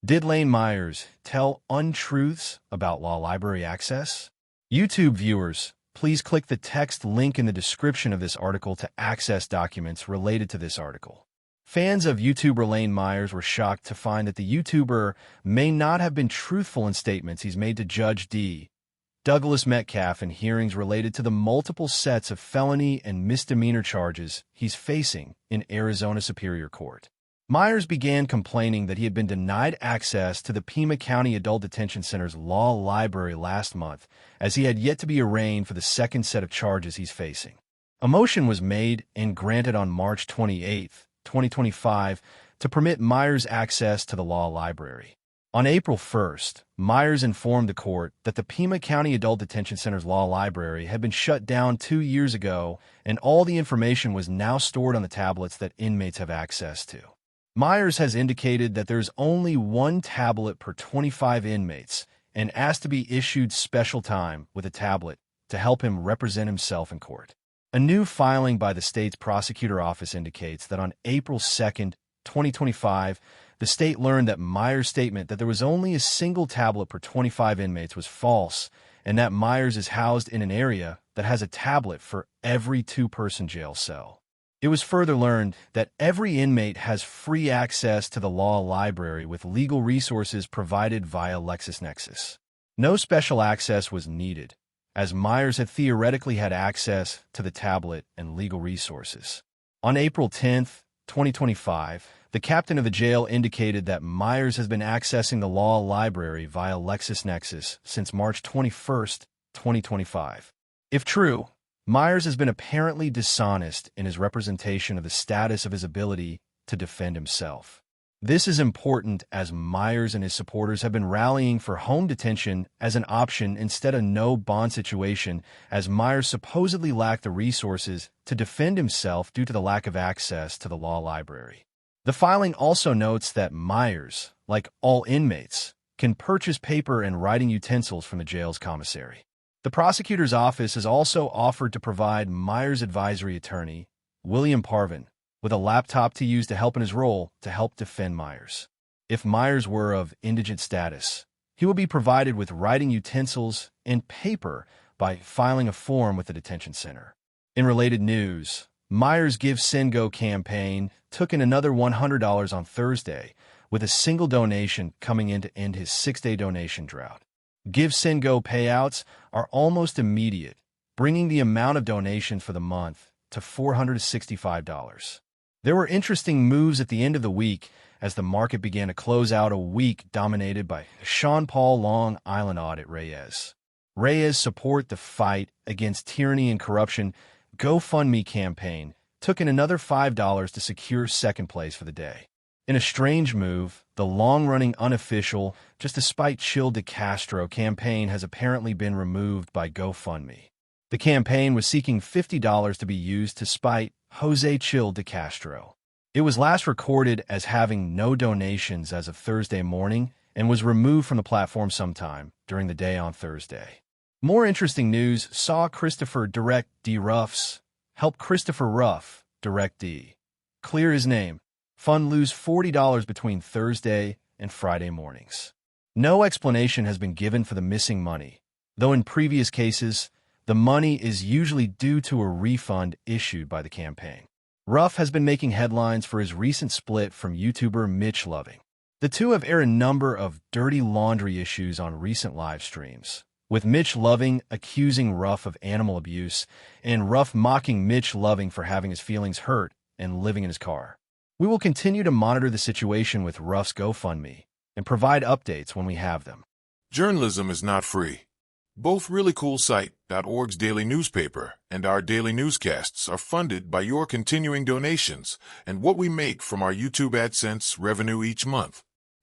Did Lane Myers tell untruths about law library access? YouTube viewers, please click the text link in the description of this article to access documents related to this article. Fans of YouTuber Lane Myers were shocked to find that the YouTuber may not have been truthful in statements he's made to Judge D. Douglas Metcalf in hearings related to the multiple sets of felony and misdemeanor charges he's facing in Arizona Superior Court. Myers began complaining that he had been denied access to the Pima County Adult Detention Center's law library last month, as he had yet to be arraigned for the second set of charges he's facing. A motion was made and granted on March 28, 2025, to permit Myers access to the law library. On April 1st, Myers informed the court that the Pima County Adult Detention Center's law library had been shut down 2 years ago, and all the information was now stored on the tablets that inmates have access to. Myers has indicated that there's only one tablet per 25 inmates and asked to be issued special time with a tablet to help him represent himself in court. A new filing by the state's prosecutor office indicates that on April 2nd, 2025, the state learned that Myers' statement that there was only a single tablet per 25 inmates was false, and that Myers is housed in an area that has a tablet for every two-person jail cell. It was further learned that every inmate has free access to the law library with legal resources provided via LexisNexis. No special access was needed, as Myers had theoretically had access to the tablet and legal resources. On April 10, 2025, the captain of the jail indicated that Myers has been accessing the law library via LexisNexis since March 21, 2025. If true, Myers has been apparently dishonest in his representation of the status of his ability to defend himself. This is important as Myers and his supporters have been rallying for home detention as an option instead of no bond situation, as Myers supposedly lacked the resources to defend himself due to the lack of access to the law library. The filing also notes that Myers, like all inmates, can purchase paper and writing utensils from the jail's commissary. The prosecutor's office has also offered to provide Myers' advisory attorney, William Parvin, with a laptop to use to help in his role to help defend Myers. If Myers were of indigent status, he will be provided with writing utensils and paper by filing a form with the detention center. In related news, Myers' Give Send Go campaign took in another $100 on Thursday, with a single donation coming in to end his 6-day donation drought. Give Send Go payouts are almost immediate, bringing the amount of donations for the month to $465. There were interesting moves at the end of the week as the market began to close out a week dominated by Sean Paul Long Island audit Reyes. Reyes' Support the Fight Against Tyranny and Corruption GoFundMe campaign took in another $5 to secure second place for the day. In a strange move, the long-running unofficial Just Despite Chil de Castro campaign has apparently been removed by GoFundMe. The campaign was seeking $50 to be used to spite Jose Chil de Castro. It was last recorded as having no donations as of Thursday morning and was removed from the platform sometime during the day on Thursday. More interesting news saw Christopher Direct D. Ruffs help Christopher Ruff Direct D. clear his name. Fund lose $40 between Thursday and Friday mornings. No explanation has been given for the missing money, though in previous cases, the money is usually due to a refund issued by the campaign. Ruff has been making headlines for his recent split from YouTuber Mitch Loving. The two have aired a number of dirty laundry issues on recent live streams, with Mitch Loving accusing Ruff of animal abuse and Ruff mocking Mitch Loving for having his feelings hurt and living in his car. We will continue to monitor the situation with Ruff's GoFundMe and provide updates when we have them. Journalism is not free. Both ReallyCoolSite.org's daily newspaper and our daily newscasts are funded by your continuing donations and what we make from our YouTube AdSense revenue each month.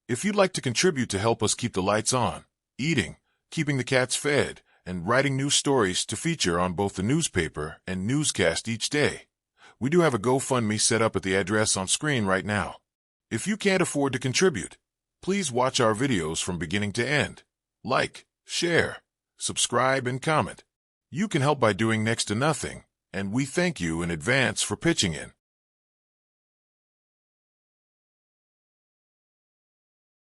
If you'd like to contribute to help us keep the lights on, eating, keeping the cats fed, and writing new stories to feature on both the newspaper and newscast each day, we do have a GoFundMe set up at the address on screen right now. If you can't afford to contribute, please watch our videos from beginning to end. Like, share, subscribe, and comment. You can help by doing next to nothing, and we thank you in advance for pitching in.